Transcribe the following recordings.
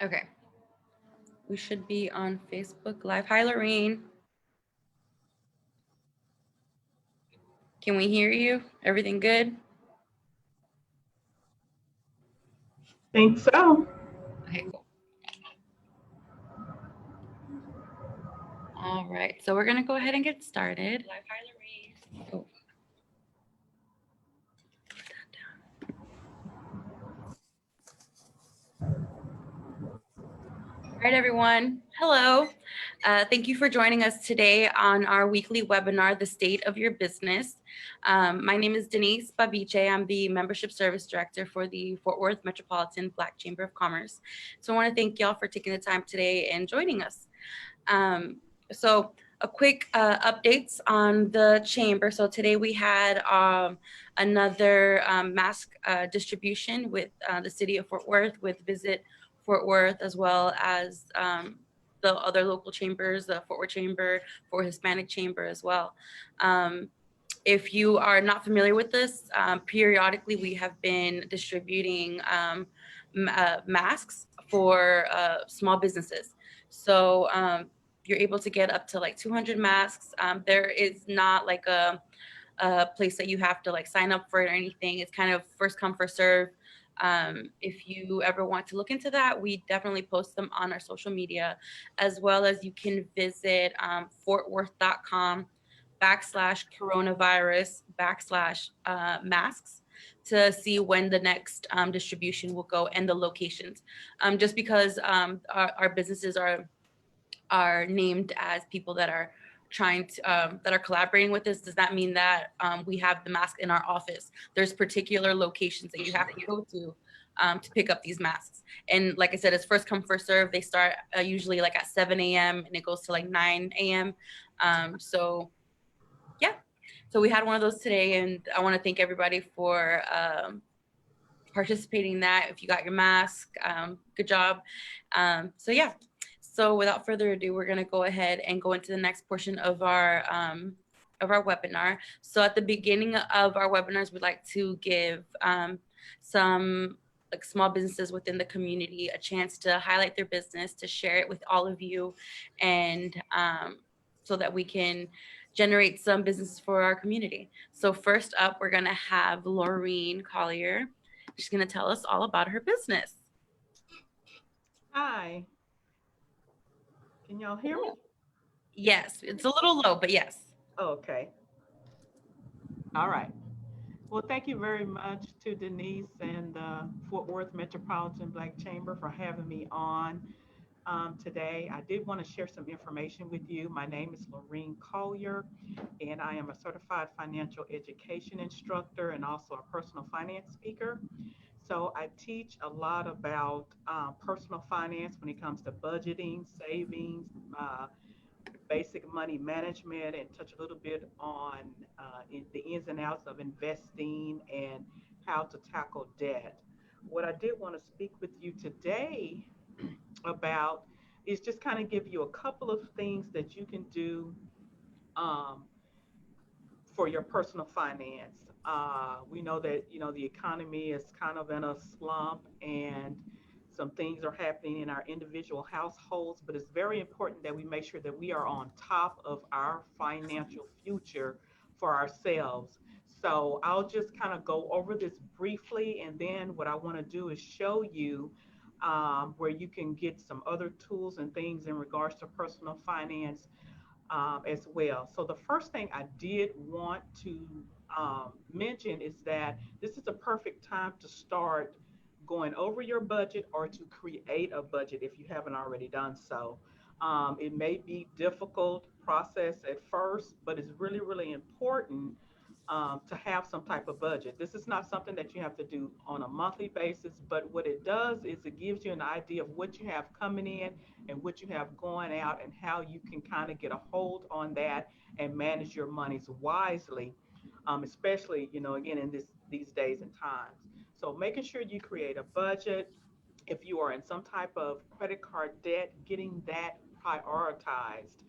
Okay. We should be on Facebook Live. Hi, Lorene. Can we hear you? Everything good? Think so. Okay, cool. All right. So we're going to go ahead and get started. Oh, all right, everyone. Hello. Thank you for joining us today on our weekly webinar, The State of Your Business. My name is Denise Babiche. I'm the Membership Service Director for the Fort Worth Metropolitan Black Chamber of Commerce. So I want to thank y'all for taking the time today and joining us. So a quick updates on the chamber. So today we had another mask distribution with the city of Fort Worth with Visit Fort Worth, as well as the other local chambers, the Fort Worth Chamber, Fort Hispanic Chamber as well. If you are not familiar with this, periodically we have been distributing masks for small businesses. So you're able to get up to like 200 masks. There is not like a place that you have to like sign up for it or anything. It's kind of first come, first serve. If you ever want to look into that, we definitely post them on our social media, as well as you can visit fortworth.com /coronavirus masks to see when the next distribution will go and the locations. Just because our businesses are named as people that are trying to that are collaborating with us, does that mean that we have the mask in our office? There's particular locations that you have to go to pick up these masks. And like I said, it's first come, first serve. They start usually like at 7 a.m. and it goes to like 9 a.m. So yeah, so we had one of those today, and I want to thank everybody for participating in that. If you got your mask, good job. So yeah, so without further ado, we're going to go ahead and go into the next portion of our webinar. So at the beginning of our webinars, we'd like to give some like small businesses within the community a chance to highlight their business, to share it with all of you, and so that we can generate some business for our community. So first up, we're going to have Laureen Collier. She's going to tell us all about her business. Hi. Can y'all hear me? Yes, it's a little low, but yes. Oh, okay. All right. Well, thank you very much to Denise and the Fort Worth Metropolitan Black Chamber for having me on today. I did want to share some information with you. My name is Lorene Collier, and I am a certified financial education instructor and also a personal finance speaker. So I teach a lot about personal finance when it comes to budgeting, savings, basic money management, and touch a little bit on the ins and outs of investing and how to tackle debt. What I did want to speak with you today about is just kind of give you a couple of things that you can do um, for your personal finance. We know that the economy is kind of in a slump, and some things are happening in our individual households. But it's very important that we make sure that we are on top of our financial future for ourselves. So I'll just kind of go over this briefly, and then what I want to do is show you where you can get some other tools and things in regards to personal finance as well. So the first thing I did want to mention is that this is a perfect time to start going over your budget or to create a budget if you haven't already done so. It may be difficult process at first, but it's really, really important to have some type of budget. This is not something that you have to do on a monthly basis, but what it does is it gives you an idea of what you have coming in and what you have going out and how you can kind of get a hold on that and manage your monies wisely, especially, again, in these days and times. So making sure you create a budget. If you are in some type of credit card debt, getting that prioritized.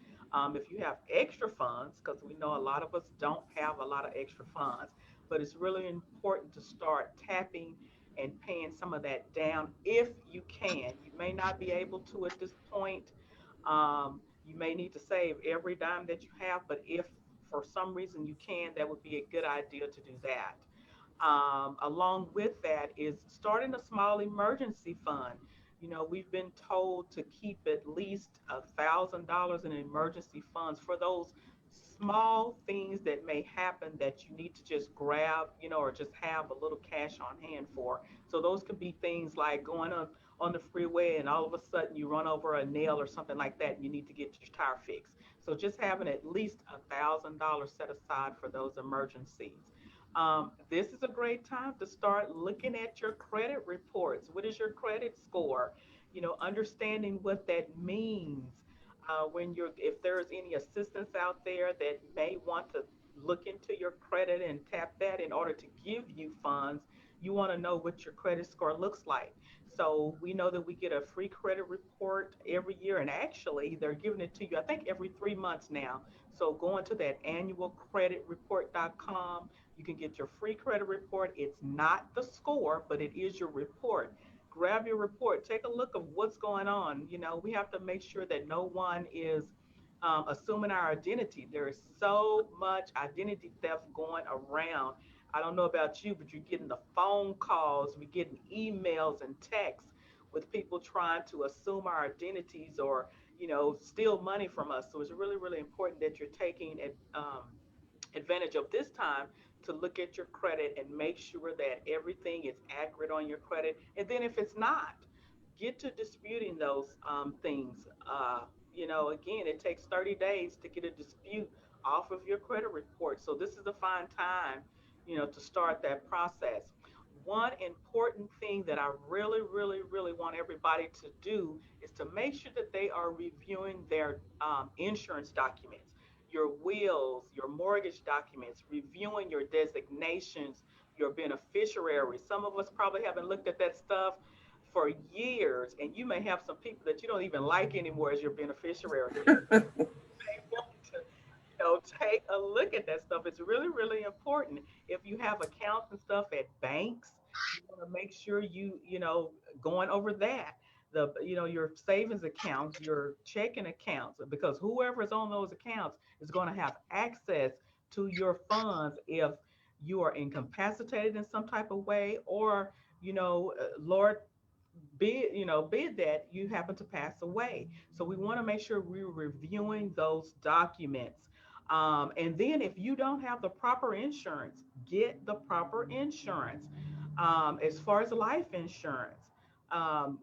If you have extra funds, because we know a lot of us don't have a lot of extra funds, but it's really important to start tapping and paying some of that down if you can. You may not be able to at this point. You may need to save every dime that you have, but if for some reason you can, that would be a good idea to do that. Along with that is starting a small emergency fund. You know, we've been told to keep at least $1,000 in emergency funds for those small things that may happen that you need to just grab, you know, or just have a little cash on hand for. So those could be things like going on the freeway and all of a sudden you run over a nail or something like that and you need to get your tire fixed. So just having at least $1,000 set aside for those emergencies. This is a great time to start looking at your credit reports. What is your credit score? You know, understanding what that means. When you're, if there's any assistance out there that may want to look into your credit and tap that in order to give you funds, you want to know what your credit score looks like. So we know that we get a free credit report every year, and actually they're giving it to you, I think, every 3 months now. So going to that annualcreditreport.com, you can get your free credit report. It's not the score, but it is your report. Grab your report, take a look of what's going on. You know, we have to make sure that no one is assuming our identity. There is so much identity theft going around. I don't know about you, but you're getting the phone calls, we're getting emails and texts with people trying to assume our identities or, you know, steal money from us. So it's really, really important that you're taking it. Advantage of this time to look at your credit and make sure that everything is accurate on your credit. And then if it's not, get to disputing those things. You know, again, it takes 30 days to get a dispute off of your credit report. So this is a fine time, you know, to start that process. One important thing that I really, really, really want everybody to do is to make sure that they are reviewing their insurance documents, your wills, your mortgage documents, reviewing your designations, your beneficiaries. Some of us probably haven't looked at that stuff for years, and you may have some people that you don't even like anymore as your beneficiary. May want to, you know, take a look at that stuff. It's really, really important. If you have accounts and stuff at banks, you want to make sure you know, going over that. The, you know, your savings accounts, your checking accounts, because whoever is on those accounts is going to have access to your funds if you are incapacitated in some type of way, or, you know, Lord bid that you happen to pass away. So we want to make sure we're reviewing those documents. And then if you don't have the proper insurance, get the proper insurance. As far as life insurance,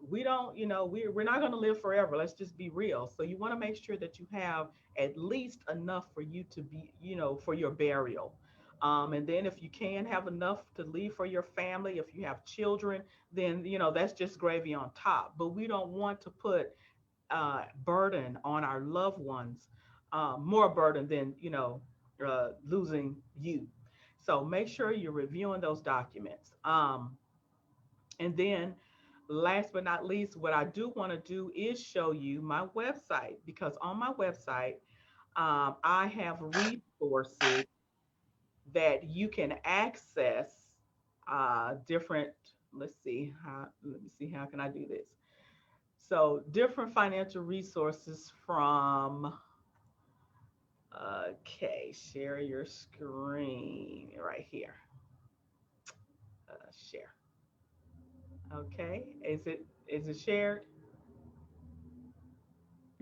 we don't, you know, we're not going to live forever. Let's just be real. So you want to make sure that you have at least enough for you to be, you know, for your burial. And then if you can have enough to leave for your family, if you have children, then, you know, that's just gravy on top. But we don't want to put burden on our loved ones, more burden than, you know, losing you. So make sure you're reviewing those documents. And then last but not least, what I do want to do is show you my website, because on my website, I have resources that you can access, different, let me see, how can I do this? So different financial resources from, okay, share your screen right here. Share. Okay, is it shared?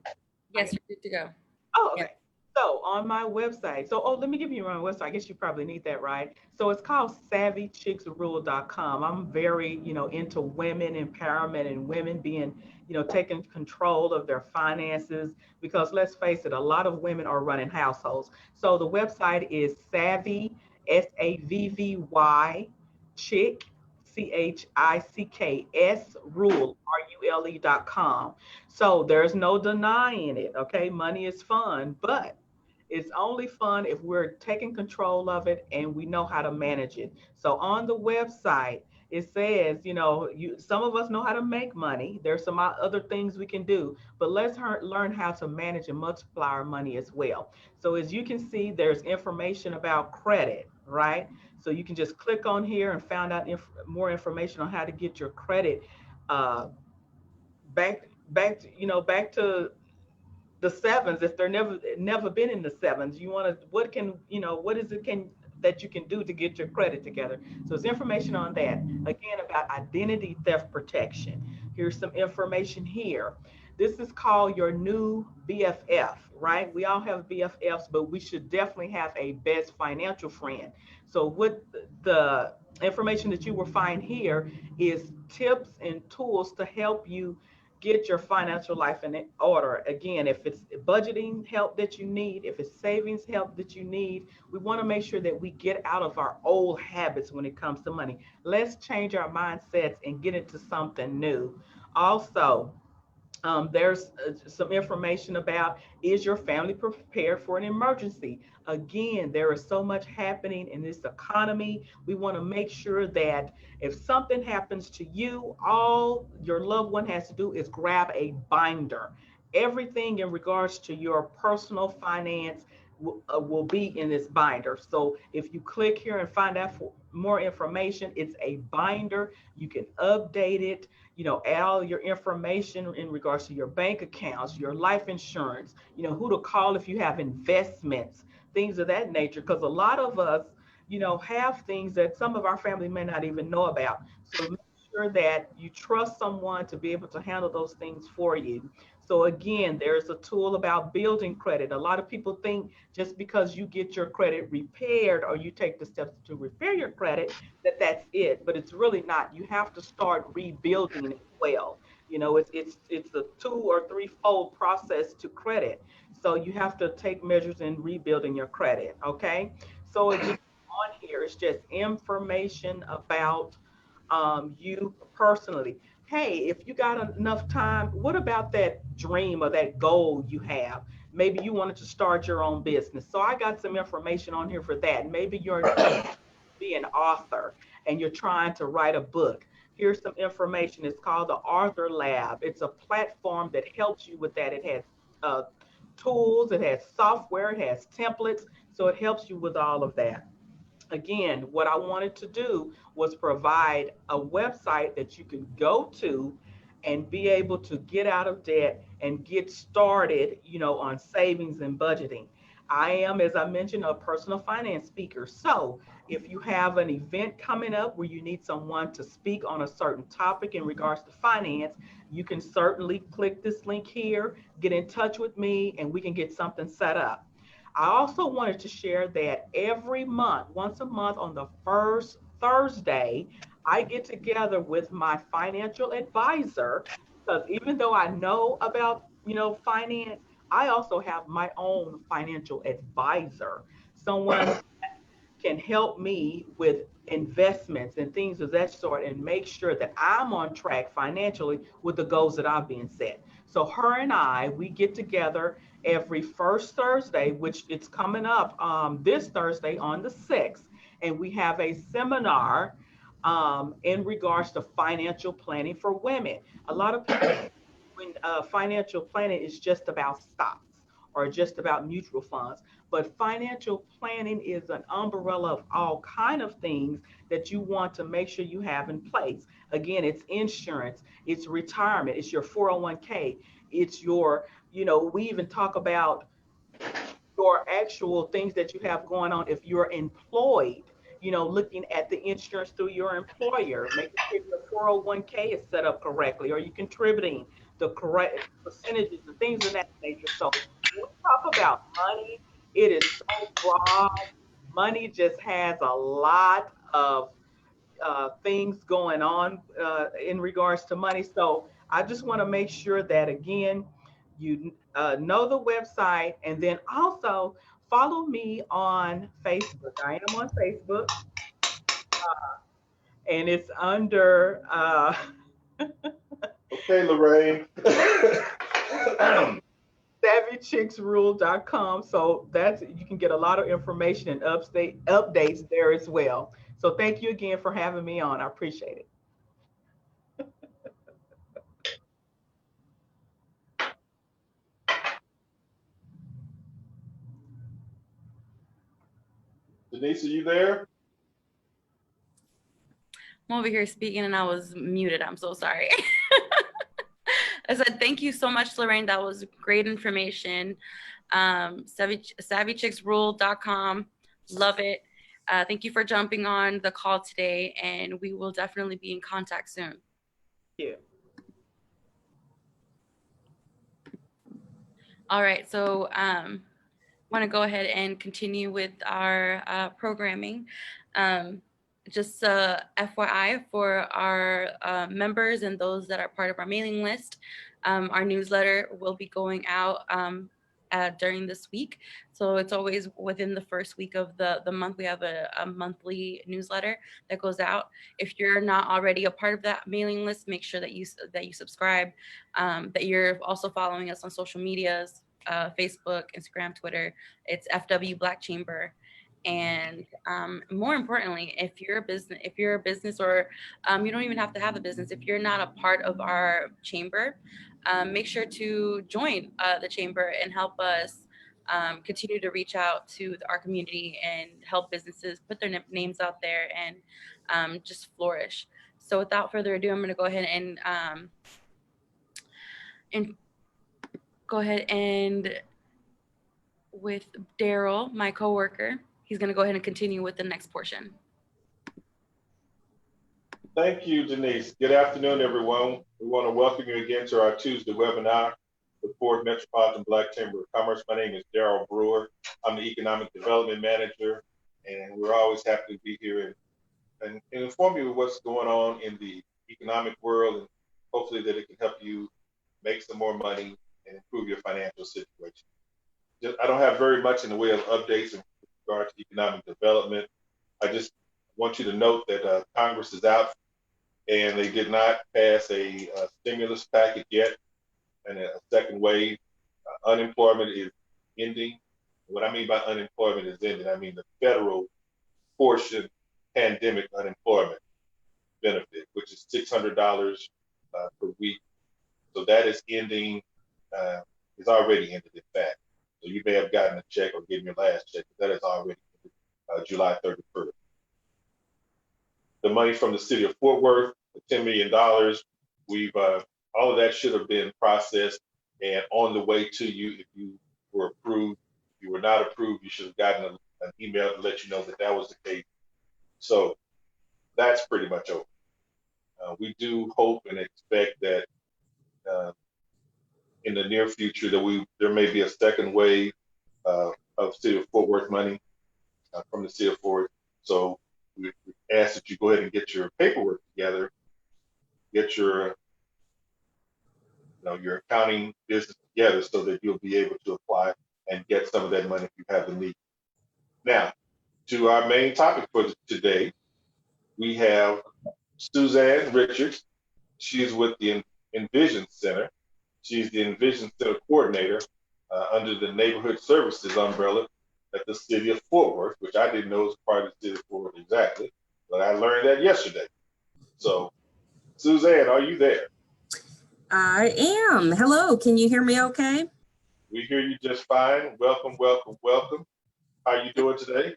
Are Yes, you're good to go. Oh, Yeah. okay. So on my website, so let me give you my website. I guess you probably need that, right? So it's called savvychicksrule.com. I'm very, you know, into women empowerment and women being, you know, taking control of their finances, because let's face it, a lot of women are running households. So the website is savvy, SAVVY, chick, CHICKS rule, RULE.com. So there's no denying it. Okay. Money is fun, but it's only fun if we're taking control of it and we know how to manage it. So on the website, it says, you know, some of us know how to make money. There's some other things we can do, but let's learn how to manage and multiply our money as well. So as you can see, there's information about credit, right? So you can just click on here and find out more information on how to get your credit uh, back to the sevens if they're never been in the sevens. You want to, what can, what is it can that you can do to get your credit together. So it's information on that. Again, about identity theft protection. Here's some information here. This is called your new BFF, right? We all have BFFs, but we should definitely have a best financial friend. So what the information that you will find here is tips and tools to help you get your financial life in order. Again, if it's budgeting help that you need, if it's savings help that you need, we want to make sure that we get out of our old habits when it comes to money. Let's change our mindsets and get into something new. Also, there's some information about, is your family prepared for an emergency? Again, there is so much happening in this economy. We want to make sure that if something happens to you, all your loved one has to do is grab a binder. Everything in regards to your personal finance will be in this binder. So if you click here and find out for more information, it's a binder. You can update it, add all your information in regards to your bank accounts, your life insurance, who to call if you have investments, things of that nature. Because a lot of us, have things that some of our family may not even know about. So make sure that you trust someone to be able to handle those things for you. So again, there's a tool about building credit. A lot of people think just because you get your credit repaired or you take the steps to repair your credit, that's it. But it's really not. You have to start rebuilding it well. It's a 2 or 3 fold process to credit. So you have to take measures in rebuilding your credit. Okay. So again, on here, it's just information about you personally. Hey, if you got enough time, what about that dream or that goal you have? Maybe you wanted to start your own business. So I got some information on here for that. Maybe you're be an author and you're trying to write a book. Here's some information. It's called the Author Lab. It's a platform that helps you with that. It has uh, tools, it has software, it has templates. So it helps you with all of that. Again, what I wanted to do was provide a website that you can go to and be able to get out of debt and get started, on savings and budgeting. I am, as I mentioned, a personal finance speaker. So if you have an event coming up where you need someone to speak on a certain topic in regards to finance, you can certainly click this link here, get in touch with me, and we can get something set up. I also wanted to share that every month, once a month on the first Thursday, I get together with my financial advisor because even though I know about, finance, I also have my own financial advisor, someone can help me with investments and things of that sort and make sure that I'm on track financially with the goals that I've been set. So her and I, we get together every first Thursday, which it's coming up this Thursday on the 6th, and we have a seminar in regards to financial planning for women. A lot of people when financial planning is just about stocks or just about mutual funds, but financial planning is an umbrella of all kind of things that you want to make sure you have in place. Again, it's insurance, it's retirement, it's your 401k, it's your, we even talk about your actual things that you have going on if you're employed, looking at the insurance through your employer, making sure your 401k is set up correctly, or you contributing the correct percentages and things of that nature. So when we talk about money, it is so broad. Money just has a lot of things going on in regards to money. So I just want to make sure that, again, you know the website, and then also follow me on Facebook. I am on Facebook, and it's under Okay, Lorraine. savvychicksrule.com. So that's, you can get a lot of information and updates there as well. So thank you again for having me on. I appreciate it. Denise, are you there? I'm over here speaking and I was muted. I'm so sorry. I said, thank you so much, Lorraine. That was great information. SavvyChicksRule.com. Love it. Thank you for jumping on the call today, and we will definitely be in contact soon. Yeah. All right, so want to go ahead and continue with our programming. Just FYI for our members and those that are part of our mailing list, our newsletter will be going out during this week. So it's always within the first week of the month. We have a monthly newsletter that goes out. If you're not already a part of that mailing list, make sure that you subscribe, that you're also following us on social medias, Facebook, Instagram, Twitter. It's FW Black Chamber. And more importantly, if you're a business, or you don't even have to have a business, if you're not a part of our chamber, make sure to join the chamber and help us continue to reach out to our community and help businesses put their names out there and just flourish. So without further ado, I'm going to go ahead and with Daryl, my coworker. He's going to go ahead and continue with the next portion. Thank you, Denise. Good afternoon, everyone. We want to welcome you again to our Tuesday webinar with Ford Metropolitan Black Chamber of Commerce. My name is Daryl Brewer. I'm the Economic Development Manager, and we're always happy to be here and inform you of what's going on in the economic world, and hopefully that it can help you make some more money and improve your financial situation. I don't have very much in the way of updates in regard to economic development. I just want you to note that Congress is out and they did not pass a stimulus package yet, and a second wave. Unemployment is ending. What I mean by unemployment is ending, I mean the federal portion pandemic unemployment benefit, which is $600 per week. So that is ending, it's already ended, in fact. So you may have gotten a check or getting your last check, but that is already ended, July 31st. The money from the city of Fort Worth, the $10 million, all of that should have been processed and on the way to you if you were approved. If you were not approved, you should have gotten an email to let you know that that was the case. So that's pretty much over. We do hope and expect that in the near future that there may be a second wave of city of Fort Worth money from the city of Fort. So we ask that you go ahead and get your paperwork together, get your accounting business together so that you'll be able to apply and get some of that money if you have the need. Now, to our main topic for today, we have Suzanne Richards. She's with the EnVision Center. She's the EnVision Center coordinator under the Neighborhood Services umbrella at the city of Fort Worth, which I didn't know was part of the city of Fort Worth exactly, but I learned that yesterday. So, Suzanne, are you there? I am. Hello, can you hear me okay? We hear you just fine. Welcome, welcome, welcome. How are you doing today?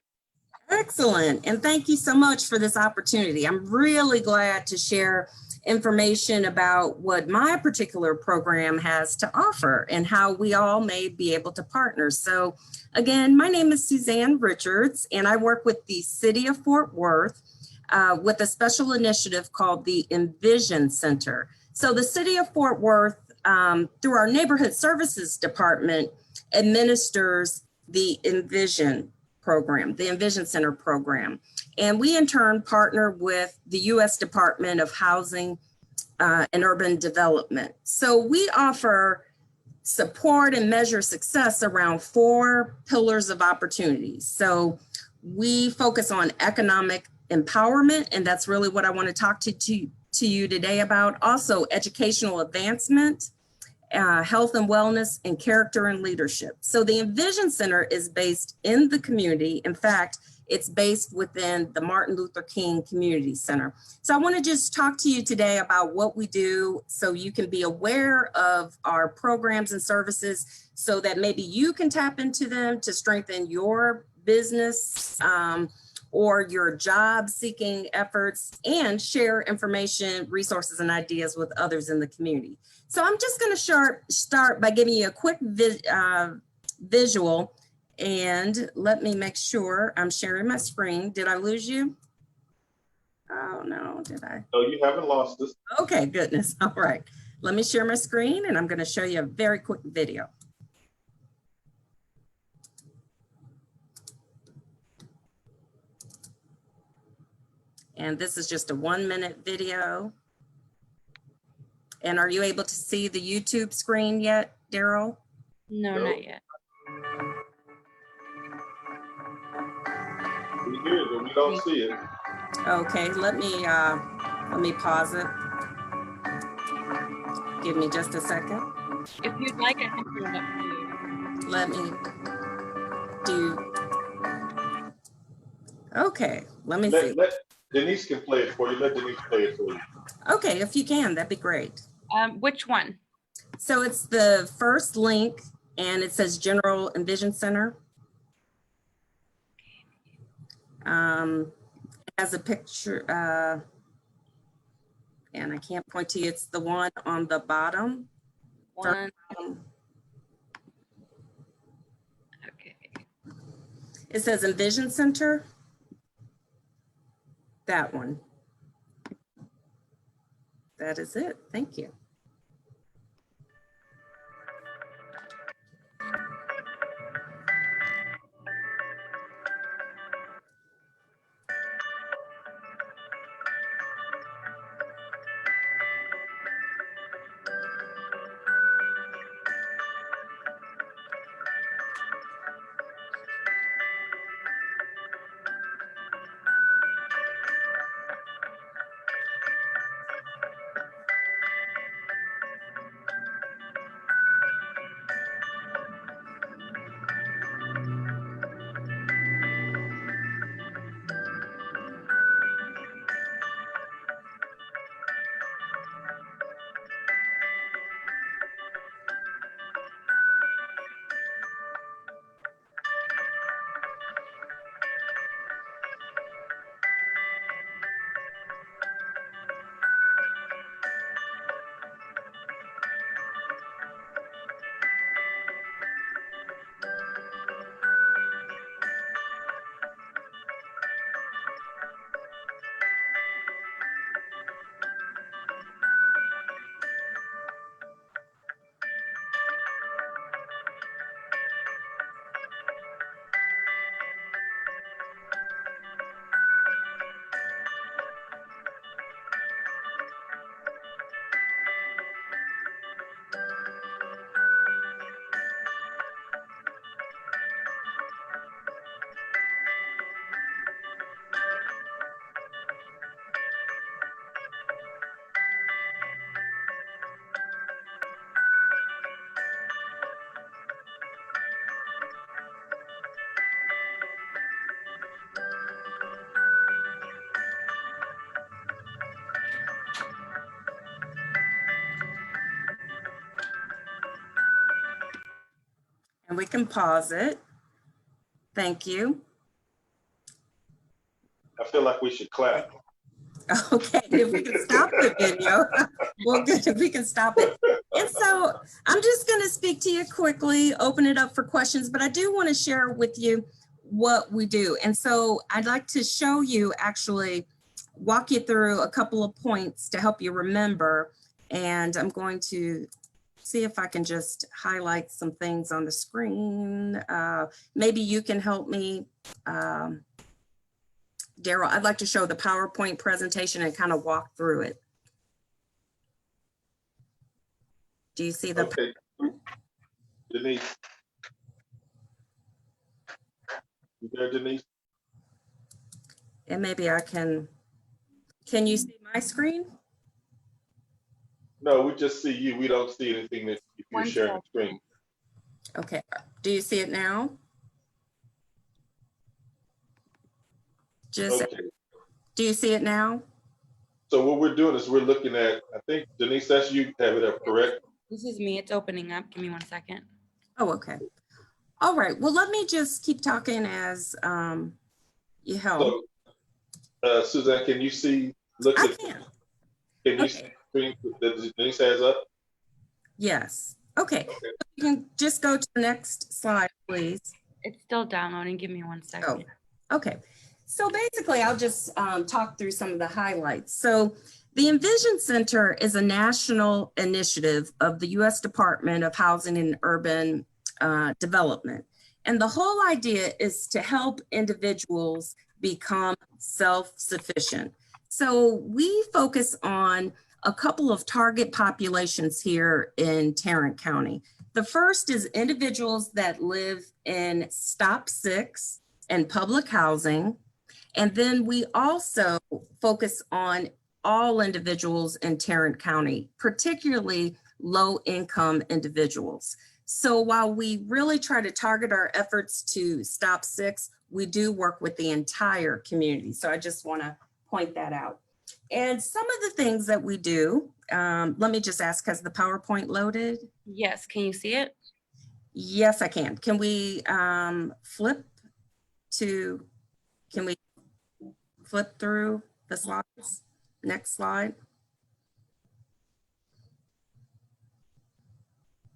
Excellent, and thank you so much for this opportunity. I'm really glad to share information about what my particular program has to offer and how we all may be able to partner. So again, my name is Suzanne Richards, and I work with the city of Fort Worth with a special initiative called the EnVision Center. So the city of Fort Worth, through our neighborhood services department, administers the EnVision program, the EnVision Center program. And we in turn partner with the U.S. Department of Housing and Urban Development. So we offer support and measure success around 4 pillars of opportunities. So we focus on economic empowerment, and that's really what I want to talk to you today about. Also educational advancement, health and wellness, and character and leadership. So the EnVision Center is based in the community. In fact, it's based within the Martin Luther King Community Center. So I want to just talk to you today about what we do so you can be aware of our programs and services so that maybe you can tap into them to strengthen your business or your job seeking efforts, and share information, resources, and ideas with others in the community. So I'm just going to start by giving you a quick visual, and let me make sure I'm sharing my screen. Did I lose you? Oh no, did I? No, you haven't lost us. Okay, goodness. All right. Let me share my screen, and I'm going to show you a very quick video. And this is just a 1-minute video. And are you able to see the YouTube screen yet, Daryl? No, not yet. We hear it, but we don't see it. Okay, let me pause it. Give me just a second. If you'd like, I can put it up for you. Let me do. Okay, let me see. Let Denise can play it for you. Let Denise play it for you. Okay, if you can, that'd be great. Which one? So it's the first link, and it says General EnVision Center. It has a picture, and I can't point to you. It's the one on the bottom. One. Okay. It says EnVision Center. That one. That is it. Thank you. And we can pause it. Thank you. I feel like we should clap. Okay, if we can stop the video, well, good, if we can stop it. And so I'm just going to speak to you quickly, open it up for questions, but I do want to share with you what we do. And so I'd like to show you, actually walk you through a couple of points to help you remember. And I'm going to see if I can just highlight some things on the screen. Maybe you can help me. Daryl, I'd like to show the PowerPoint presentation and kind of walk through it. Do you see the? Okay. Denise. You there, Denise? And maybe I can you see my screen? No, we just see you. We don't see anything that if you're One sharing the second. screen. Okay, do you see it now? Just, Okay. do you see it now? So what we're doing is we're looking at, I think, Denise, that's you have it up, correct? This is me. It's opening up. Give me 1 second. Oh, okay. All right, well, let me just keep talking as You help. So, Suzanne, can you see, look I at, can. can you Okay. see the screen that Denise has up? Yes. Okay. Okay. You can just go to the next slide, please. It's still downloading. Give me 1 second. Oh, okay. So basically, I'll just talk through some of the highlights. So the EnVision Center is a national initiative of the U.S. Department of Housing and Urban Development. And the whole idea is to help individuals become self-sufficient. So we focus on a couple of target populations here in Tarrant County. The first is individuals that live in Stop 6 and public housing. And then we also focus on all individuals in Tarrant County, particularly low-income individuals. So while we really try to target our efforts to Stop 6, we do work with the entire community. So I just want to point that out. And some of the things that we do, let me just ask, has the PowerPoint loaded? Yes, can you see it? Yes, I can. Can we flip through the slides? Next slide.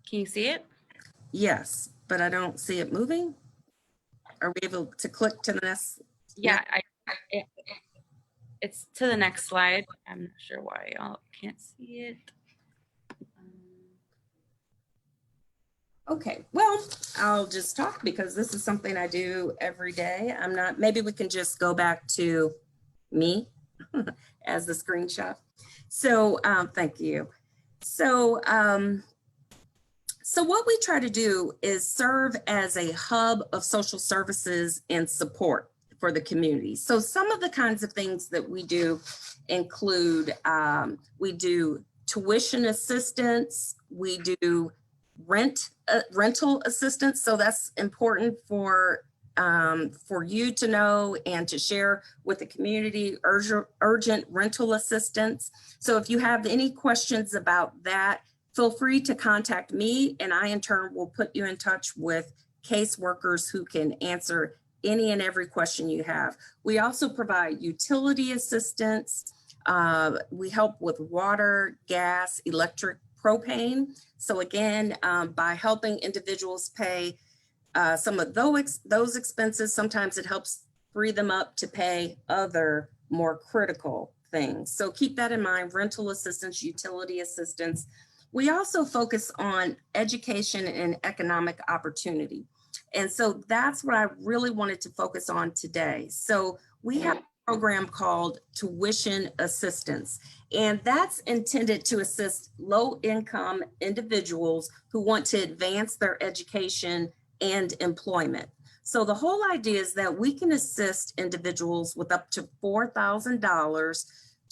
Can you see it? Yes, but I don't see it moving. Are we able to click to the next? Yeah, it's to the next slide. I'm not sure why y'all can't see it. Okay, well, I'll just talk because this is something I do every day. Maybe we can just go back to me as the screenshot. So thank you. So what we try to do is serve as a hub of social services and support for the community. So some of the kinds of things that we do include, we do tuition assistance, we do rental assistance. So that's important for you to know and to share with the community, urgent rental assistance. So if you have any questions about that, feel free to contact me, and I in turn will put you in touch with caseworkers who can answer any and every question you have. We also provide utility assistance. We help with water, gas, electric, propane. So again, by helping individuals pay some of those expenses, sometimes it helps free them up to pay other more critical things. So keep that in mind, rental assistance, utility assistance. We also focus on education and economic opportunity. And so that's what I really wanted to focus on today. So we have a program called Tuition Assistance, and that's intended to assist low-income individuals who want to advance their education and employment. So the whole idea is that we can assist individuals with up to $4,000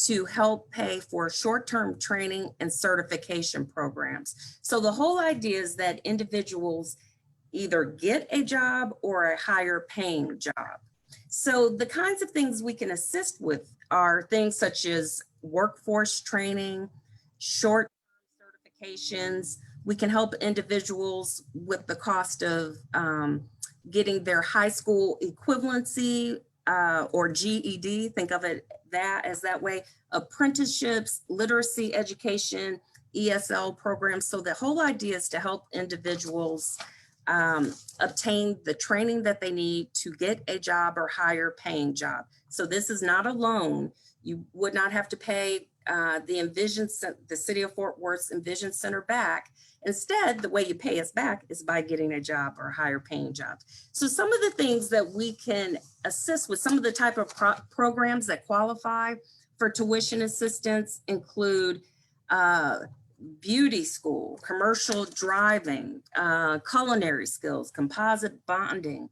to help pay for short-term training and certification programs. So the whole idea is that individuals either get a job or a higher paying job. So the kinds of things we can assist with are things such as workforce training, short-term certifications. We can help individuals with the cost of getting their high school equivalency or GED, think of it that way, apprenticeships, literacy education, ESL programs. So the whole idea is to help individuals obtain the training that they need to get a job or higher paying job. So this is not a loan. You would not have to pay the City of Fort Worth's EnVision Center back. Instead, the way you pay us back is by getting a job or a higher paying job. So some of the things that we can assist with, some of the type of programs that qualify for tuition assistance include beauty school, commercial driving, culinary skills, composite bonding,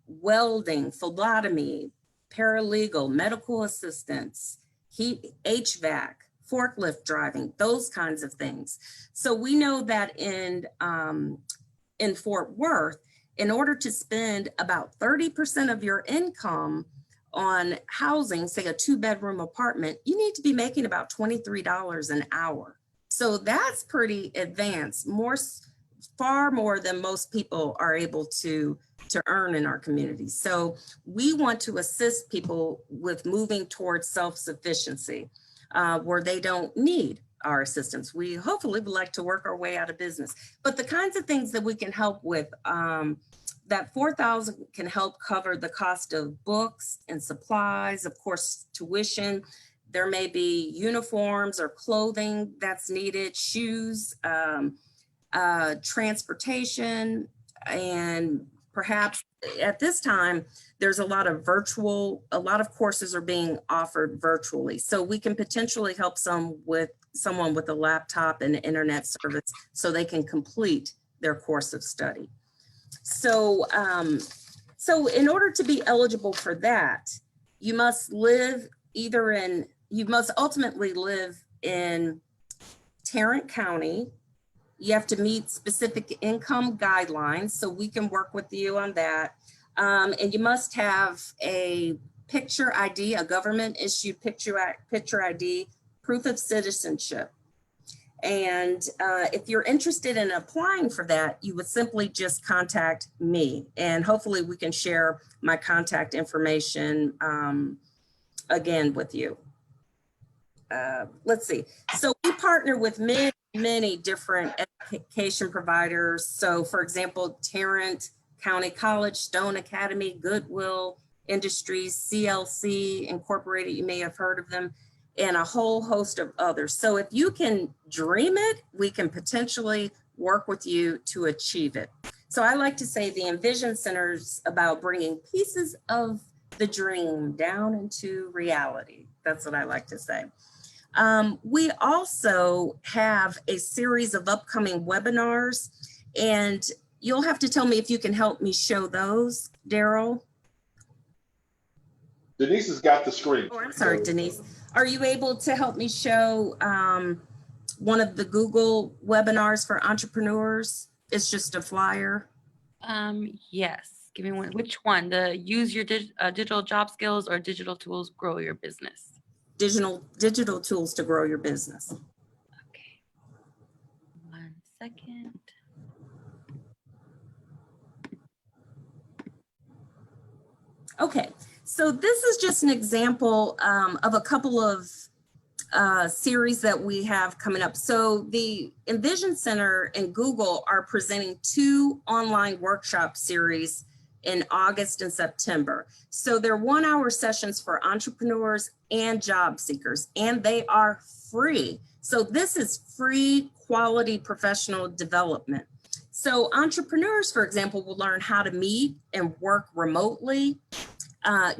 welding, phlebotomy, paralegal, medical assistance, HVAC, forklift driving, those kinds of things. So we know that in Fort Worth, in order to spend about 30% of your income on housing, say a 2-bedroom apartment, you need to be making about $23 an hour. So that's pretty advanced. far more than most people are able to earn in our community. So we want to assist people with moving towards self-sufficiency, where they don't need our assistance. We hopefully would like to work our way out of business. But the kinds of things that we can help with, that $4,000 can help cover the cost of books and supplies, of course, tuition. There may be uniforms or clothing that's needed, shoes, transportation, and perhaps at this time, there's a lot of courses are being offered virtually. So we can potentially help someone with a laptop and internet service so they can complete their course of study. So, so in order to be eligible for that, you must ultimately live in Tarrant County. You have to meet specific income guidelines, so we can work with you on that. And you must have a picture ID, a government issued picture ID, proof of citizenship. And if you're interested in applying for that, you would simply just contact me, and hopefully we can share my contact information again with you. Let's see. So we partner with many different education providers. So for example, Tarrant County College, Stone Academy, Goodwill Industries, CLC Incorporated, you may have heard of them, and a whole host of others. So if you can dream it, we can potentially work with you to achieve it. So I like to say the EnVision Center is about bringing pieces of the dream down into reality. That's what I like to say. We also have a series of upcoming webinars, and you'll have to tell me if you can help me show those, Daryl. Denise has got the screen. Oh, I'm sorry, Denise. Are you able to help me show one of the Google webinars for entrepreneurs? It's just a flyer. Yes. Give me one. Which one? The use your digital job skills or digital tools grow your business? Digital tools to grow your business. Okay. 1 second. Okay, so this is just an example of a couple of series that we have coming up. So the EnVision Center and Google are presenting 2 online workshop series in August and September. So they're 1-hour sessions for entrepreneurs and job seekers, and they are free. So this is free quality professional development. So entrepreneurs, for example, will learn how to meet and work remotely,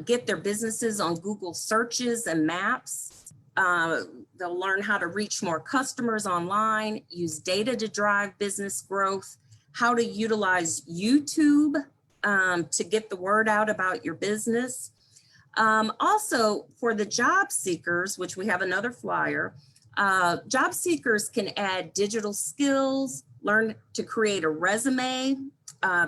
get their businesses on Google searches and maps. They'll learn how to reach more customers online, use data to drive business growth, how to utilize YouTube to get the word out about your business. Also, for the job seekers, which we have another flyer, job seekers can add digital skills, learn to create a resume.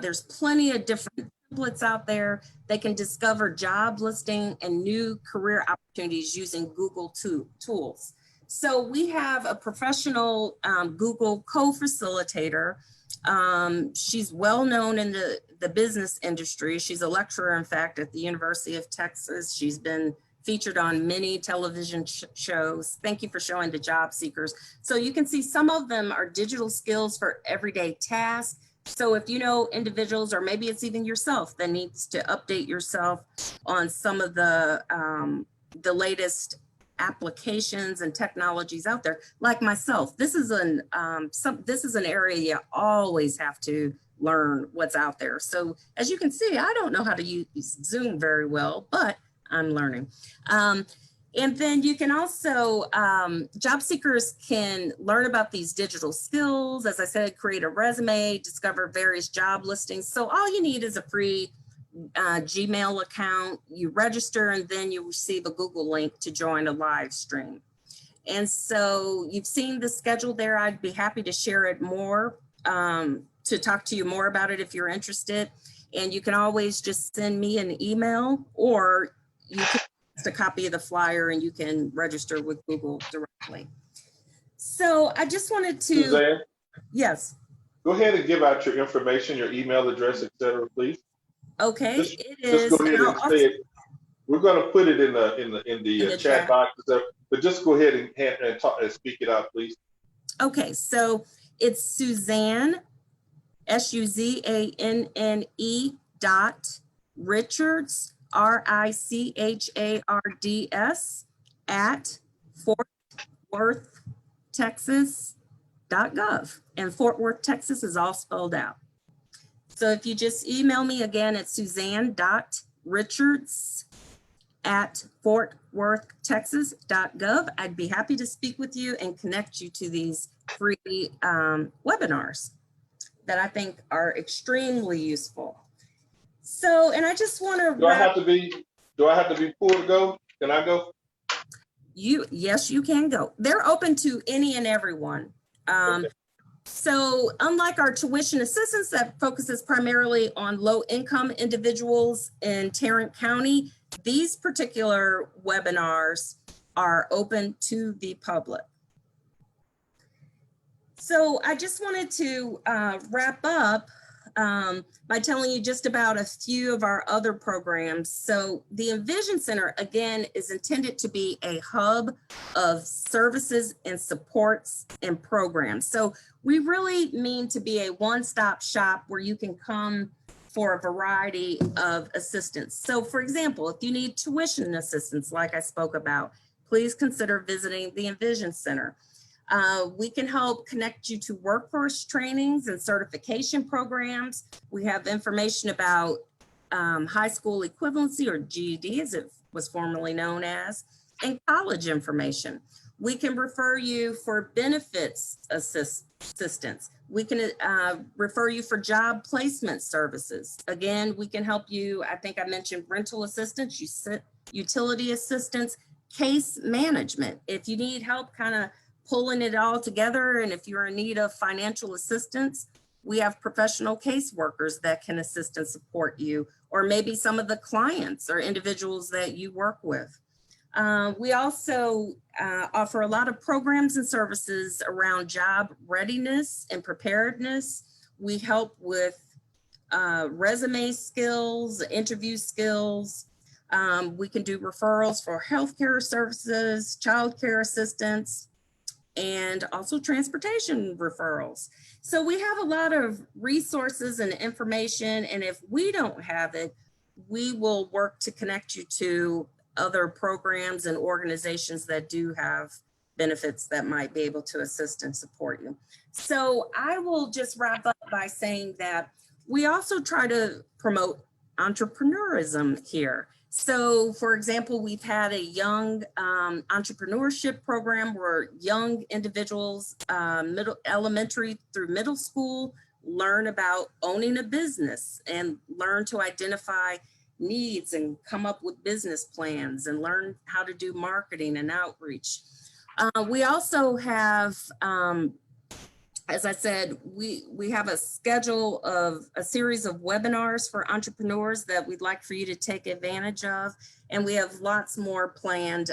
There's plenty of different templates out there. They can discover job listing and new career opportunities using Google tools. So we have a professional Google co-facilitator. She's well known in the business industry. She's a lecturer, in fact, at the University of Texas. She's been featured on many television shows. Thank you for showing the job seekers. So you can see some of them are digital skills for everyday tasks. So if you know individuals, or maybe it's even yourself that needs to update yourself on some of the latest applications and technologies out there, like myself, this is an area you always have to learn what's out there. So as you can see, I don't know how to use Zoom very well, but I'm learning. And then you can also, job seekers can learn about these digital skills. As I said, create a resume, discover various job listings. So all you need is a free Gmail account. You register, and then you receive a Google link to join a live stream. And so you've seen the schedule there. I'd be happy to share it more, to talk to you more about it if you're interested. And you can always just send me an email, or you can a copy of the flyer and you can register with Google directly. So I just wanted to, Suzanne? yes. go ahead and give out your information, your email address, et cetera, please. Okay, Just, it just is. go ahead and say it. We're going to put it in the chat box, but just go ahead and talk and speak it out, please. Okay, so it's Suzanne, SUZANNE .Richards, RICHARDS at FortWorthTexas.gov, and Fort Worth, Texas is all spelled out. So if you just email me again at Suzanne.Richards at FortWorthTexas.gov, I'd be happy to speak with you and connect you to these free webinars that I think are extremely useful. So, and I just want to do I have to be pulled to go? Can I go? Yes, you can go. They're open to any and everyone. Okay. So unlike our tuition assistance that focuses primarily on low income individuals in Tarrant County, these particular webinars are open to the public. So I just wanted to wrap up by telling you just about a few of our other programs. So the EnVision Center, again, is intended to be a hub of services and supports and programs. So we really mean to be a one-stop shop where you can come for a variety of assistance. So for example, if you need tuition assistance, like I spoke about, please consider visiting the EnVision Center. We can help connect you to workforce trainings and certification programs. We have information about high school equivalency, or GED as it was formerly known as, and college information. We can refer you for benefits assistance. We can refer you for job placement services. Again, we can help you, I think I mentioned rental assistance, utility assistance, case management. If you need help kind of pulling it all together, and if you're in need of financial assistance, we have professional caseworkers that can assist and support you, or maybe some of the clients or individuals that you work with. We also offer a lot of programs and services around job readiness and preparedness. We help with resume skills, interview skills. We can do referrals for healthcare services, childcare assistance, and also transportation referrals. So we have a lot of resources and information, and if we don't have it, we will work to connect you to other programs and organizations that do have benefits that might be able to assist and support you. So I will just wrap up by saying that we also try to promote entrepreneurism here. So for example, we've had a young entrepreneurship program where young individuals, elementary through middle school, learn about owning a business and learn to identify needs and come up with business plans and learn how to do marketing and outreach. We also have, as I said, we have a schedule of a series of webinars for entrepreneurs that we'd like for you to take advantage of. And we have lots more planned.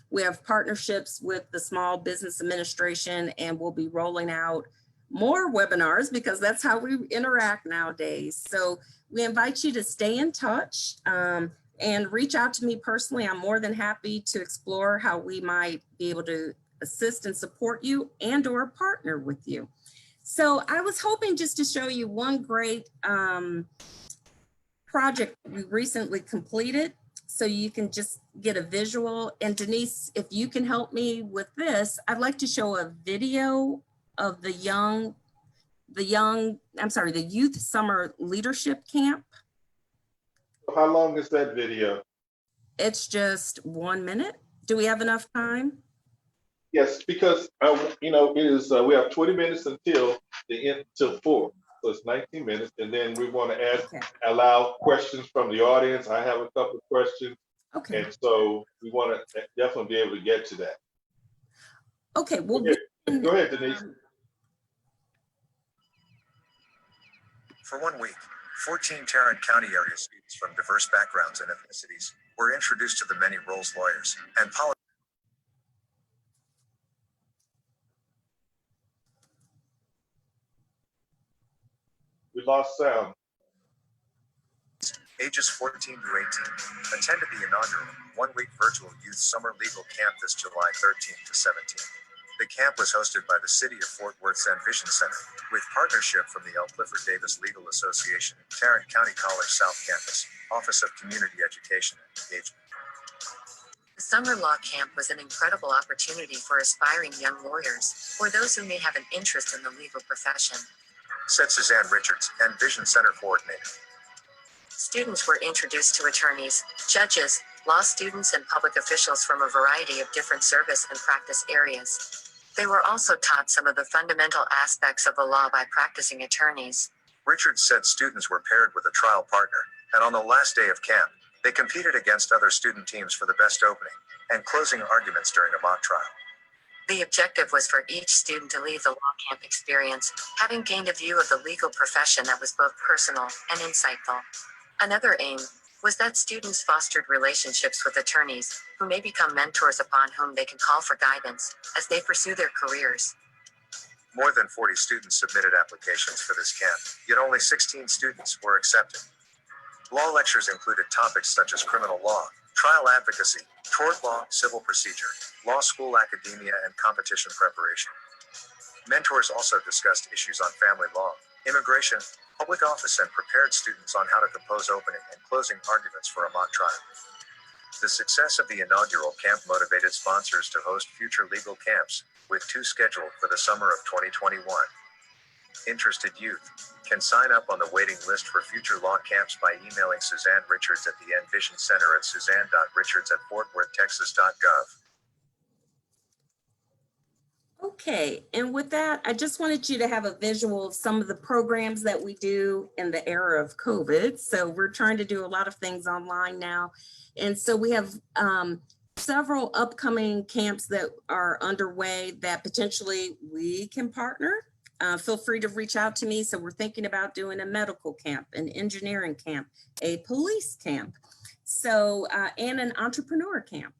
We have partnerships with the Small Business Administration, and we'll be rolling out more webinars because that's how we interact nowadays. So we invite you to stay in touch and reach out to me personally. I'm more than happy to explore how we might be able to assist and support you and or partner with you. So I was hoping just to show you one great project we recently completed so you can just get a visual. And Denise, if you can help me with this, I'd like to show a video of the Youth Summer Leadership Camp. How long is that video? It's just 1 minute. Do we have enough time? Yes, because you know, it is we have 20 minutes until the end, till 4, so it's 19 minutes, and then we want to allow questions from the audience. I have a couple of questions, and so we want to definitely be able to get to that. Okay, well, go ahead, Denise. For 1 week, 14 Tarrant County area students from diverse backgrounds and ethnicities were introduced to the many roles lawyers and politicians. lost sound. Ages 14 to 18, attended the inaugural one-week virtual youth summer legal camp this July 13th to 17th. The camp was hosted by the City of Fort Worth's EnVision Center, with partnership from the L. Clifford Davis Legal Association, Tarrant County College South Campus, Office of Community Education and Engagement. The summer law camp was an incredible opportunity for aspiring young lawyers, or those who may have an interest in the legal profession, Said Suzanne Richards, EnVision Center Coordinator. Students were introduced to attorneys, judges, law students, and public officials from a variety of different service and practice areas. They were also taught some of the fundamental aspects of the law by practicing attorneys. Richards said students were paired with a trial partner, and on the last day of camp, they competed against other student teams for the best opening and closing arguments during a mock trial. The objective was for each student to leave the law camp experience, having gained a view of the legal profession that was both personal and insightful. Another aim was that students fostered relationships with attorneys, who may become mentors upon whom they can call for guidance as they pursue their careers. More than 40 students submitted applications for this camp, yet only 16 students were accepted. Law lectures included topics such as criminal law, trial advocacy, tort law, civil procedure, law school academia, and competition preparation. Mentors also discussed issues on family law, immigration, public office, and prepared students on how to compose opening and closing arguments for a mock trial. The success of the inaugural camp motivated sponsors to host future legal camps, with 2 scheduled for the summer of 2021. Interested youth can sign up on the waiting list for future law camps by emailing Suzanne Richards at the EnVision Center at suzanne.richards@fortworthtexas.gov. Okay, and with that, I just wanted you to have a visual of some of the programs that we do in the era of COVID. So we're trying to do a lot of things online now. And so we have several upcoming camps that are underway that potentially we can partner. Feel free to reach out to me. So we're thinking about doing a medical camp, an engineering camp, a police camp, so and an entrepreneur camp.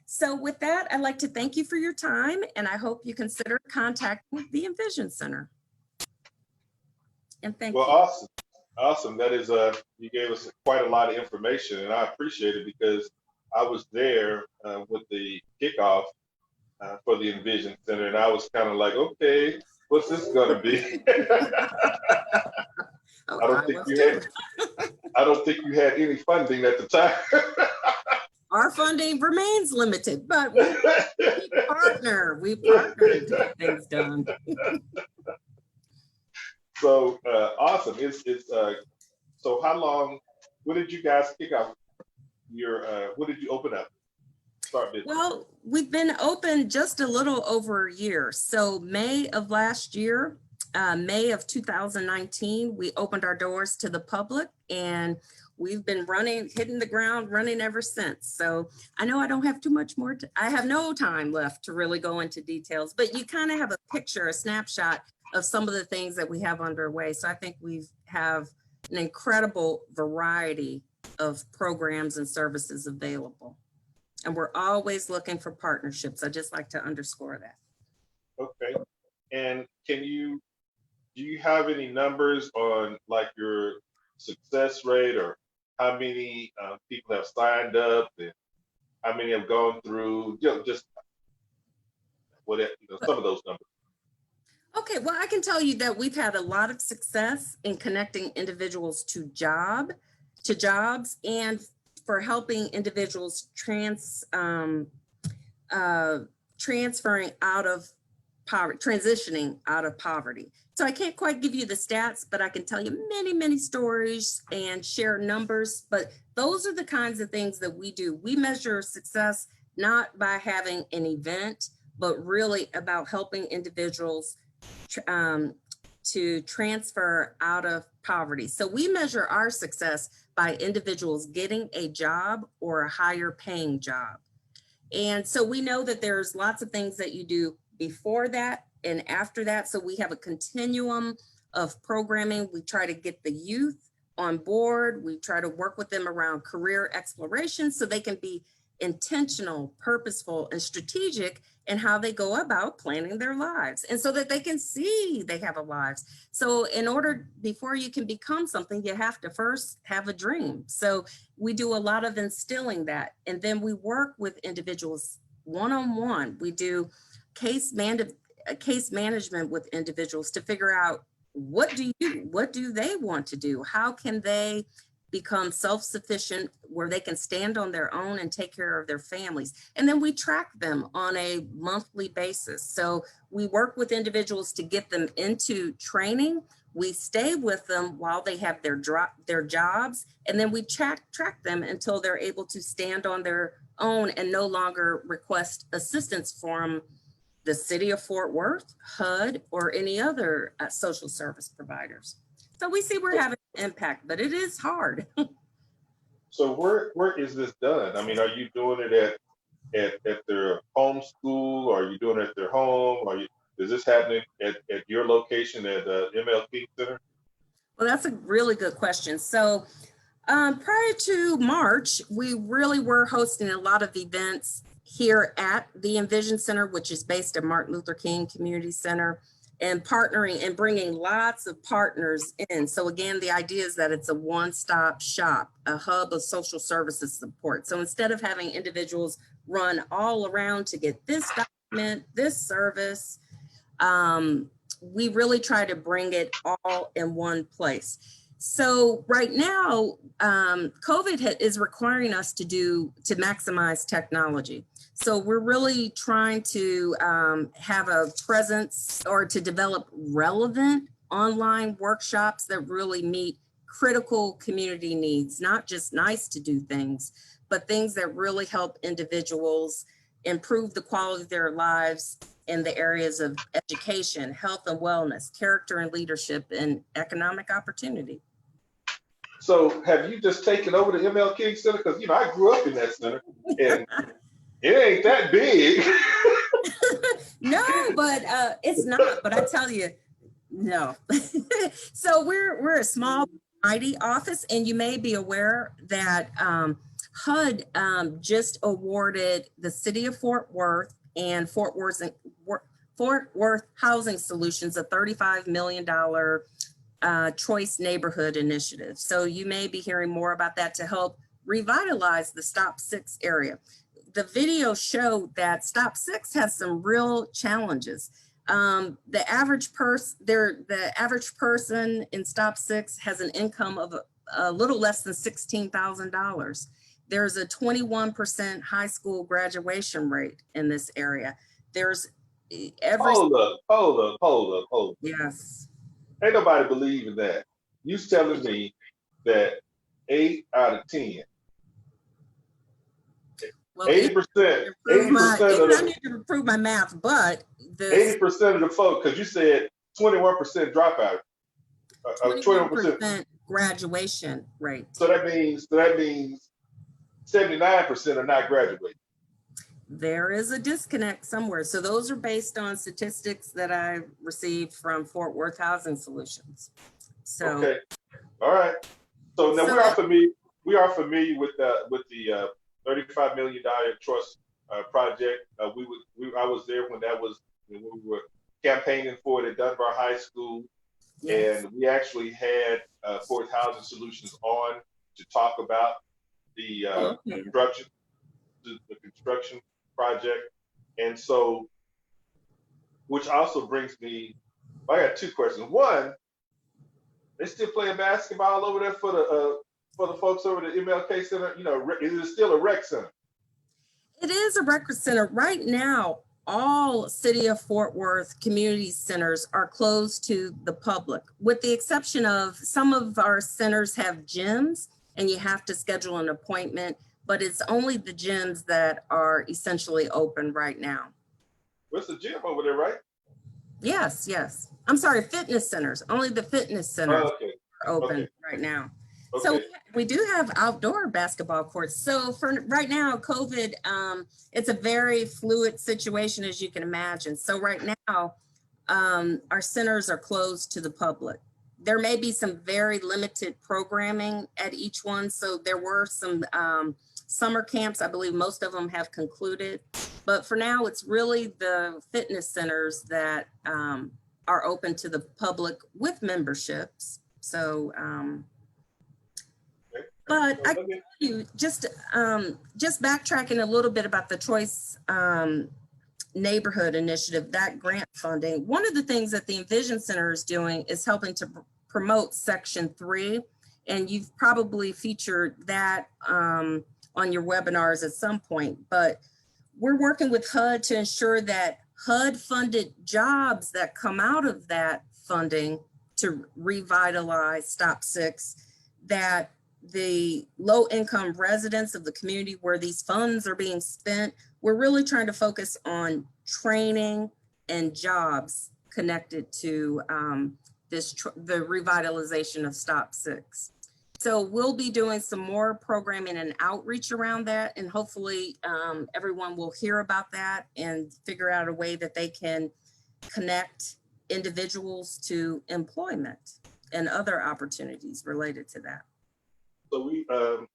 So with that, I'd like to thank you for your time, and I hope you consider contacting the EnVision Center. And thank Well, you. awesome. That is, you gave us quite a lot of information, and I appreciate it because I was there with the kickoff for the EnVision Center, and I was kind of like, okay, what's this going to be? Oh, I don't think you had any funding at the time. Our funding remains limited, but we partner to get things done. So awesome. So how long, when did you guys kick off your, when did you open up? Start business? Well, we've been open just a little over a year. So May of last year, May of 2019, we opened our doors to the public, and we've been hitting the ground running ever since. So I know I don't have too much more. I have no time left to really go into details, but you kind of have a picture, a snapshot of some of the things that we have underway. So I think we have an incredible variety of programs and services available. And we're always looking for partnerships. I just like to underscore that. Okay. And do you have any numbers on like your success rate, or how many people have signed up and how many have gone through, just some of those numbers? Okay, well, I can tell you that we've had a lot of success in connecting individuals to jobs and for helping individuals transitioning out of poverty. So I can't quite give you the stats, but I can tell you many, many stories and share numbers. But those are the kinds of things that we do. We measure success not by having an event, but really about helping individuals to transfer out of poverty. So we measure our success by individuals getting a job or a higher paying job. And so we know that there's lots of things that you do before that and after that. So we have a continuum of programming. We try to get the youth on board. We try to work with them around career exploration so they can be intentional, purposeful, and strategic in how they go about planning their lives, and so that they can see they have a lives. So in order, before you can become something, you have to first have a dream. So we do a lot of instilling that. And then we work with individuals one-on-one. We do case management with individuals to figure out what do they want to do? How can they become self-sufficient where they can stand on their own and take care of their families? And then we track them on a monthly basis. So we work with individuals to get them into training. We stay with them while they have their jobs, and then we track them until they're able to stand on their own and no longer request assistance from the city of Fort Worth, HUD, or any other social service providers. So we see we're having an impact, but it is hard. So where is this done? I mean, are you doing it at their home school? Or are you doing it at their home? Is this happening at your location at ML King Center? Well, that's a really good question. So prior to March, we really were hosting a lot of events here at the EnVision Center, which is based at Martin Luther King Community Center, and partnering and bringing lots of partners in. So again, the idea is that it's a one-stop shop, a hub of social services support. So instead of having individuals run all around to get this document, this service, we really try to bring it all in one place. So right now, COVID is requiring us to maximize technology. So we're really trying to have a presence or to develop relevant online workshops that really meet critical community needs, not just nice to do things, but things that really help individuals improve the quality of their lives in the areas of education, health and wellness, character and leadership, and economic opportunity. So have you just taken over the ML King Center? Because, you know, I grew up in that center and it ain't that big. No, but it's not, but I tell you, no. So we're a small, mighty office, and you may be aware that HUD just awarded the city of Fort Worth and Fort Worth Housing Solutions a $35 million choice neighborhood initiative. So you may be hearing more about that to help revitalize the Stop 6 area. The video showed that Stop 6 has some real challenges. The average person in Stop 6 has an income of a little less than $16,000. There's a 21% high school graduation rate in this area. There's Hold up. Yes. Ain't nobody believing that. You telling me that 8 out of 10, Well, 80%, 80% of I need to improve my math, but 80% of the folks, because you said 21% dropout, 21% graduation rate. So that means 79% are not graduating. There is a disconnect somewhere. So those are based on statistics that I received from Fort Worth Housing Solutions. So okay, all right. So now we are familiar with the $35 million trust project. I was there when we were campaigning for it at Dunbar High School, yes. And we actually had Fort Worth Housing Solutions on to talk about the construction project. And so, which also brings me, I got two questions. One, they still playing basketball over there for the folks over the MLK Center? You know, is it still a rec center? It is a rec center. Right now, all City of Fort Worth community centers are closed to the public, with the exception of some of our centers have gyms and you have to schedule an appointment, but it's only the gyms that are essentially open right now. What's the gym over there, right? Yes. I'm sorry, fitness centers. Only the fitness centers are open right now. Okay. So we do have outdoor basketball courts. So for right now, COVID, it's a very fluid situation, as you can imagine. So right now, our centers are closed to the public. there may be some very limited programming at each one. So there were some summer camps. I believe most of them have concluded. But for now, it's really the fitness centers that are open to the public with memberships. So, but I can tell you, just backtracking a little bit about the Choice Neighborhood Initiative, that grant funding. One of the things that the EnVision Center is doing is helping to promote Section 3, and you've probably featured that on your webinars at some point. But we're working with HUD to ensure that HUD-funded jobs that come out of that funding to revitalize Stop 6, that the low-income residents of the community where these funds are being spent, we're really trying to focus on training and jobs connected to the revitalization of Stop 6. So we'll be doing some more programming and outreach around that, and hopefully everyone will hear about that and figure out a way that they can connect individuals to employment and other opportunities related to that. So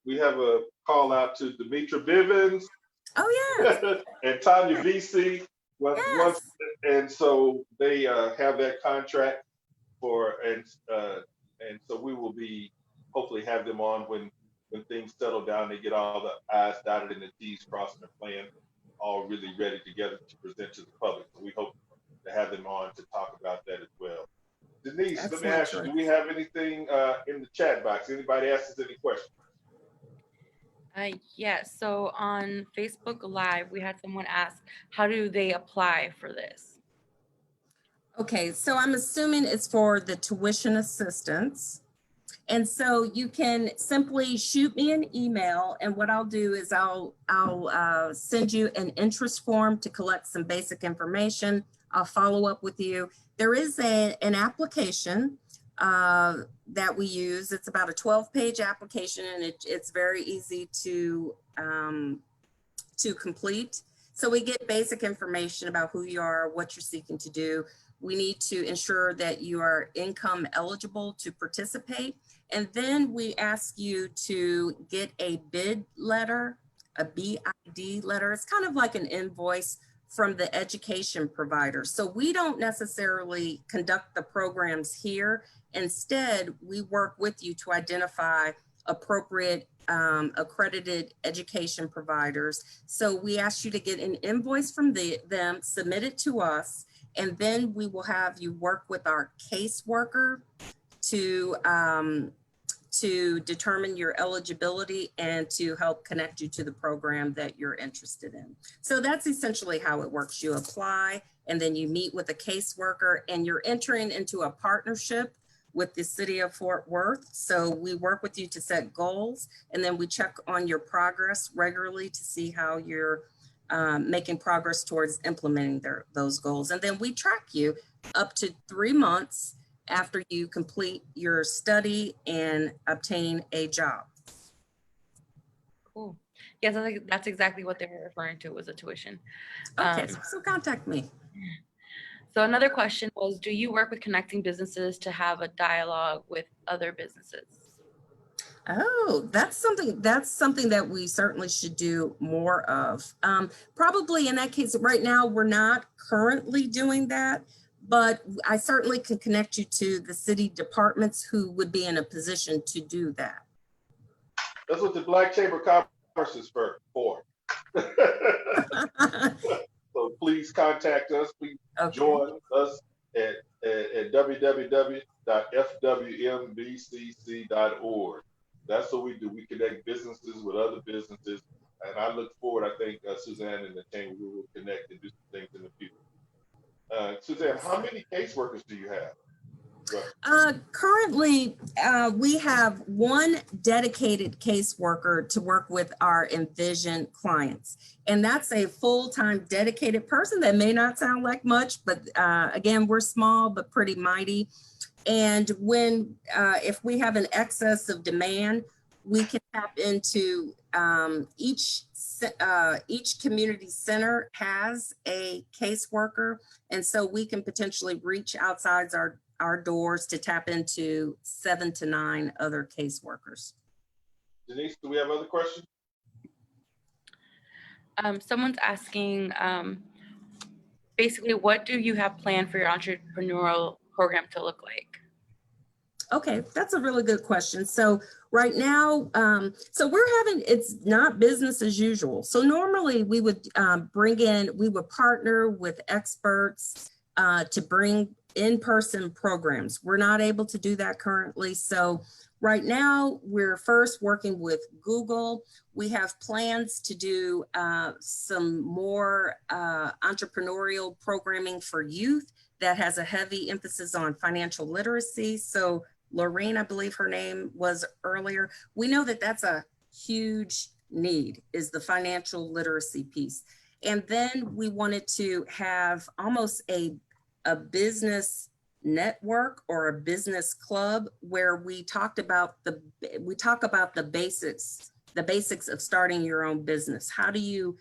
we have a call out to Demetra Bivens. Oh yeah. And Tanya VC. Yes. And so they have that contract for, and so we will be hopefully have them on when things settle down. They get all the I's dotted and the T's crossed and the plan all really ready together to present to the public. So we hope to have them on to talk about that as well. Denise, let me ask you, do we have anything in the chat box? Anybody ask us any questions? Yes, so on Facebook Live, we had someone ask, how do they apply for this? Okay, so I'm assuming it's for the tuition assistance. And so you can simply shoot me an email, and what I'll do is I'll send you an interest form to collect some basic information. I'll follow up with you. There is an application that we use. It's about a 12-page application, and it's very easy to complete. So we get basic information about who you are, what you're seeking to do. We need to ensure that you are income eligible to participate. And then we ask you to get a bid letter, a BID letter. It's kind of like an invoice from the education provider. So we don't necessarily conduct the programs here. Instead, we work with you to identify appropriate accredited education providers. So we ask you to get an invoice from them, submit it to us, and then we will have you work with our caseworker to determine your eligibility and to help connect you to the program that you're interested in. So that's essentially how it works. You apply, and then you meet with a caseworker, and you're entering into a partnership with the city of Fort Worth. So we work with you to set goals, and then we check on your progress regularly to see how you're making progress towards implementing those goals. And then we track you up to 3 months after you complete your study and obtain a job. Cool. Yes, I think that's exactly what they were referring to, was a tuition. Okay, so contact me. So another question was, do you work with connecting businesses to have a dialogue with other businesses? Oh, that's something that we certainly should do more of. Probably in that case, right now, we're not currently doing that, but I certainly can connect you to the city departments who would be in a position to do that. That's what the Black Chamber of Commerce is for. So please contact us. Please join us at www.fwmbcc.org. That's what we do. We connect businesses with other businesses. And I look forward, I think Suzanne and the team, we will connect and do some things in the future. Suzanne, how many caseworkers do you have? Currently, we have one dedicated caseworker to work with our EnVision clients. And that's a full-time dedicated person. That may not sound like much, but again, we're small but pretty mighty. And when, if we have an excess of demand, we can tap into each community center has a caseworker. And so we can potentially reach outside our doors to tap into 7 to 9 other caseworkers. Denise, do we have other questions? Someone's asking, basically, what do you have planned for your entrepreneurial program to look like? Okay, that's a really good question. So right now, it's not business as usual. So normally we would we would partner with experts to bring in-person programs. We're not able to do that currently. So right now we're first working with Google. We have plans to do some more entrepreneurial programming for youth that has a heavy emphasis on financial literacy. So Lorraine, I believe her name was earlier. We know that that's a huge need, is the financial literacy piece. And then we wanted to have almost a business network or a business club where we talk about the basics of starting your own business. How do you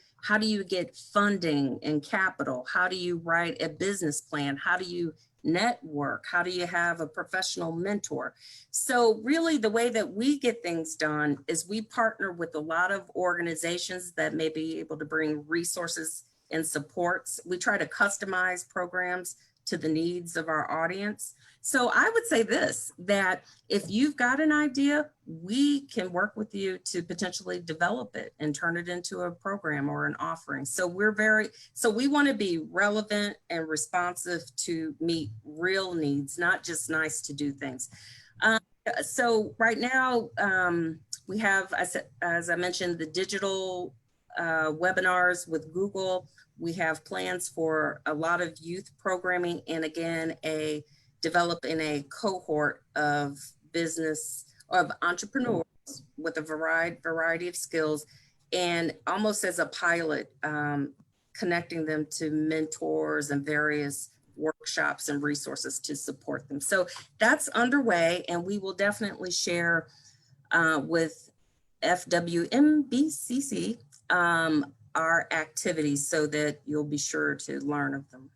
get funding and capital? How do you write a business plan? How do you network? How do you have a professional mentor? So really the way that we get things done is we partner with a lot of organizations that may be able to bring resources and supports. We try to customize programs to the needs of our audience. So I would say this, that if you've got an idea, we can work with you to potentially develop it and turn it into a program or an offering. So we want to be relevant and responsive to meet real needs, not just nice to do things. So right now we have, as I mentioned, the digital webinars with Google. We have plans for a lot of youth programming, and again, developing a cohort of entrepreneurs with a variety of skills, and almost as a pilot, connecting them to mentors and various workshops and resources to support them. So that's underway, and we will definitely share with FWMBCC our activities so that you'll be sure to learn of them.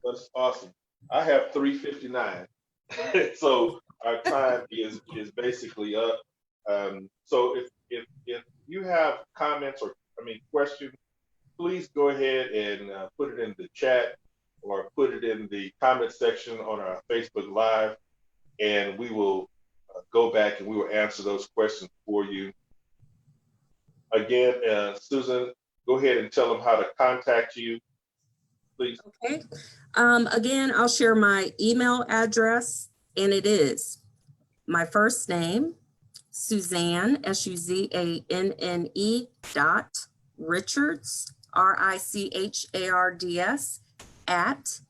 That's awesome. I have 3:59, so our time is basically up. So if you have comments or questions, please go ahead and put it in the chat or put it in the comment section on our Facebook Live, and we will go back and we will answer those questions for you. Again, Susan, go ahead and tell them how to contact you, please. Okay. Again, I'll share my email address, and it is my first name, Suzanne, SUZANNE .Richards, RICHARDS at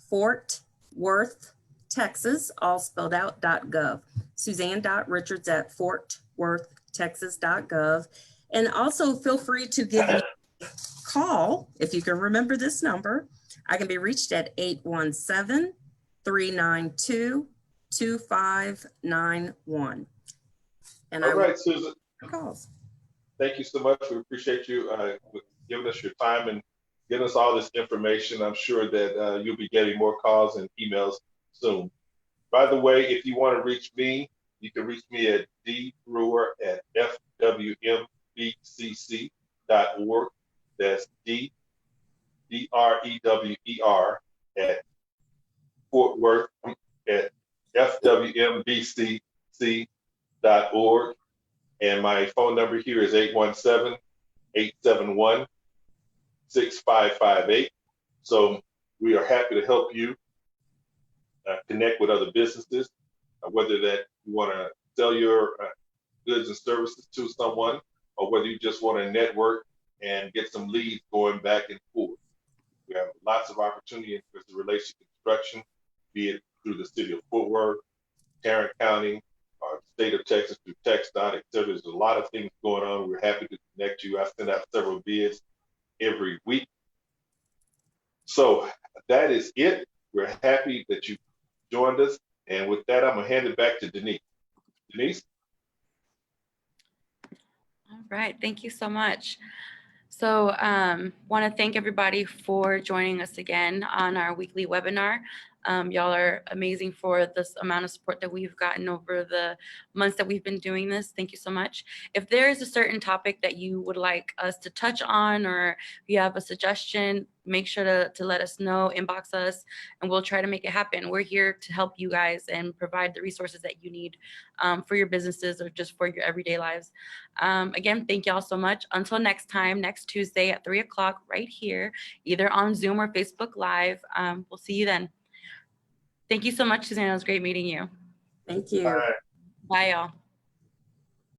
Fort Worth, Texas, all spelled out, .gov. Suzanne.Richards at FortWorthTexas.gov. And also feel free to give me a call if you can remember this number. I can be reached at 817-392-2591. And all right, Susan. Calls. Thank you so much. We appreciate you giving us your time and giving us all this information. I'm sure that you'll be getting more calls and emails soon. By the way, if you want to reach me, you can reach me at dbrewer@FWMBCC.org. That's DREWER at Fort Worth at FWMBCC.org. And my phone number here is 817-871-6558. So we are happy to help you connect with other businesses, whether that you want to sell your goods and services to someone, or whether you just want to network and get some leads going back and forth. We have lots of opportunity as it relates to construction, be it through the city of Fort Worth, Tarrant County, or the state of Texas through TxDOT, et cetera. There's a lot of things going on. We're happy to connect you. I send out several bids every week. So that is it. We're happy that you joined us. And with that, I'm gonna hand it back to Denise. Denise? All right, thank you so much. So want to thank everybody for joining us again on our weekly webinar. Y'all are amazing for this amount of support that we've gotten over the months that we've been doing this. Thank you so much. If there is a certain topic that you would like us to touch on, or if you have a suggestion, make sure to let us know, inbox us, and we'll try to make it happen. We're here to help you guys and provide the resources that you need for your businesses or just for your everyday lives. Again, thank y'all so much. Until next time, next Tuesday at 3 o'clock right here, either on Zoom or Facebook Live. We'll see you then. Thank you so much, Suzanne. It was great meeting you. Thank you. All right. Bye, y'all.